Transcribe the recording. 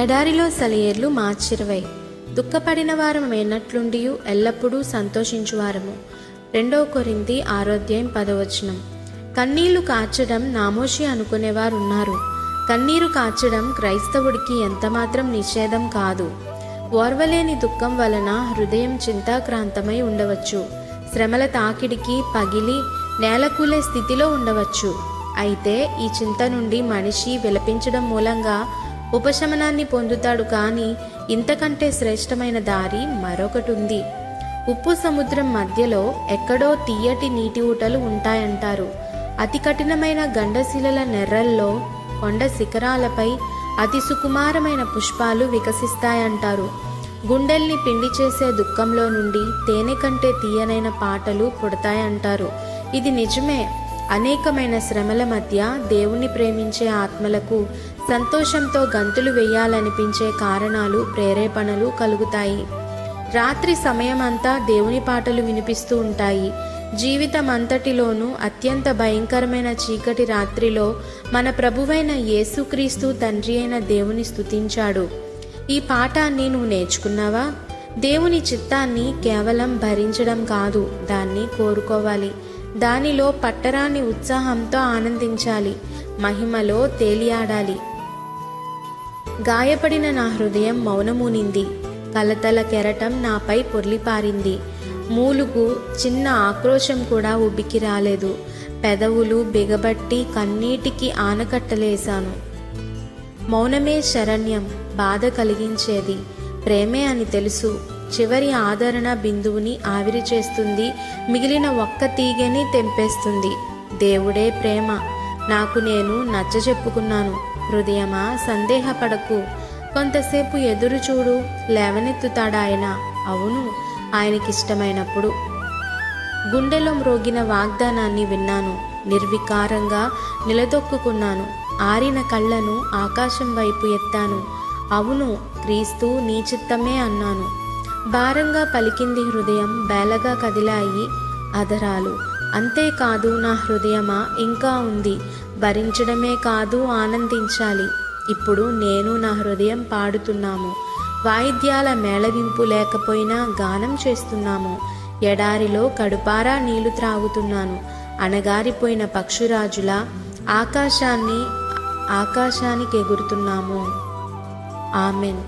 ఎడారిలో సెలయేర్లు మార్చి 20. దుఃఖపడిన వారం ఎన్నట్లుండియు ఎల్లప్పుడూ సంతోషించువారము. 2 కొరింథీ 6:10. కన్నీళ్లు కార్చడం నామోషి అనుకునేవారున్నారు. కన్నీరు కార్చడం క్రైస్తవుడికి ఎంతమాత్రం నిషేధం కాదు. ఓర్వలేని దుఃఖం వలన హృదయం చింతాక్రాంతమై ఉండవచ్చు. శ్రమల తాకిడికి పగిలి నేలకూలే స్థితిలో ఉండవచ్చు. అయితే ఈ చింత నుండి మనిషి విలపించడం మూలంగా ఉపశమనాన్ని పొందుతాడు. కానీ ఇంతకంటే శ్రేష్టమైన దారి మరొకటి ఉంది. ఉప్పు సముద్రం మధ్యలో ఎక్కడో తీయటి నీటి ఊటలు ఉంటాయంటారు. అతి కఠినమైన గండశిలల నెర్రల్లో కొండ శిఖరాలపై అతి సుకుమారమైన పుష్పాలు వికసిస్తాయంటారు. గుండెల్ని పిండి చేసే దుఃఖంలో నుండి తేనె కంటే తీయనైన పాటలు పుడతాయంటారు. ఇది నిజమే. అనేకమైన శ్రమల మధ్య దేవుని ప్రేమించే ఆత్మలకు సంతోషంతో గంతులు వేయాలనిపించే కారణాలు, ప్రేరేపణలు కలుగుతాయి. రాత్రి సమయమంతా దేవుని పాటలు వినిపిస్తూ ఉంటాయి. జీవితం అంతటిలోనూ అత్యంత భయంకరమైన చీకటి రాత్రిలో మన ప్రభువైన యేసుక్రీస్తు తండ్రి అయిన దేవుని స్తుతించాడు. ఈ పాఠాన్ని నువ్వు నేర్చుకున్నావా? దేవుని చిత్తాన్ని కేవలం భరించడం కాదు, దాన్ని కోరుకోవాలి. దానిలో పట్టరాని ఉత్సాహంతో ఆనందించాలి. మహిమలో తేలియాడాలి. గాయపడిన నా హృదయం మౌనమునింది. కలతల కెరటం నాపై పొర్లిపారింది. మూలుగు, చిన్న ఆక్రోశం కూడా ఉబ్బికి రాలేదు. పెదవులు బిగబట్టి కన్నీటికి ఆనకట్టలేశాను. మౌనమే శరణ్యం. బాధ కలిగించేది ప్రేమే అని తెలుసు. చివరి ఆదరణ బిందువుని ఆవిరి చేస్తుంది. మిగిలిన ఒక్క తీగని తెంపేస్తుంది. దేవుడే ప్రేమ. నాకు నేను నచ్చచెప్పుకున్నాను. హృదయమా, సందేహపడకు. కొంతసేపు ఎదురు చూడు. లేవనెత్తుతాడాయన. అవును, ఆయనకిష్టమైనప్పుడు. గుండెలో మ్రోగిన వాగ్దానాన్ని విన్నాను. నిర్వికారంగా నిలదొక్కున్నాను. ఆరిన కళ్ళను ఆకాశం వైపు ఎత్తాను. అవును, క్రీస్తు నీ చిత్తమే అన్నాను. భారంగా పలికింది హృదయం. బేలగా కదిలాయి అధరాలు. అంతేకాదు, నా హృదయమా ఇంకా ఉంది. భరించడమే కాదు, ఆనందించాలి. ఇప్పుడు నేను నా హృదయం పాడుతున్నాము. వాయిద్యాల మేళవింపు లేకపోయినా గానం చేస్తున్నాము. ఎడారిలో కడుపారా నీళ్లు త్రాగుతున్నాను. అణగారిపోయిన పక్షురాజులా ఆకాశానికి ఎగురుతున్నాము. ఆమెన్.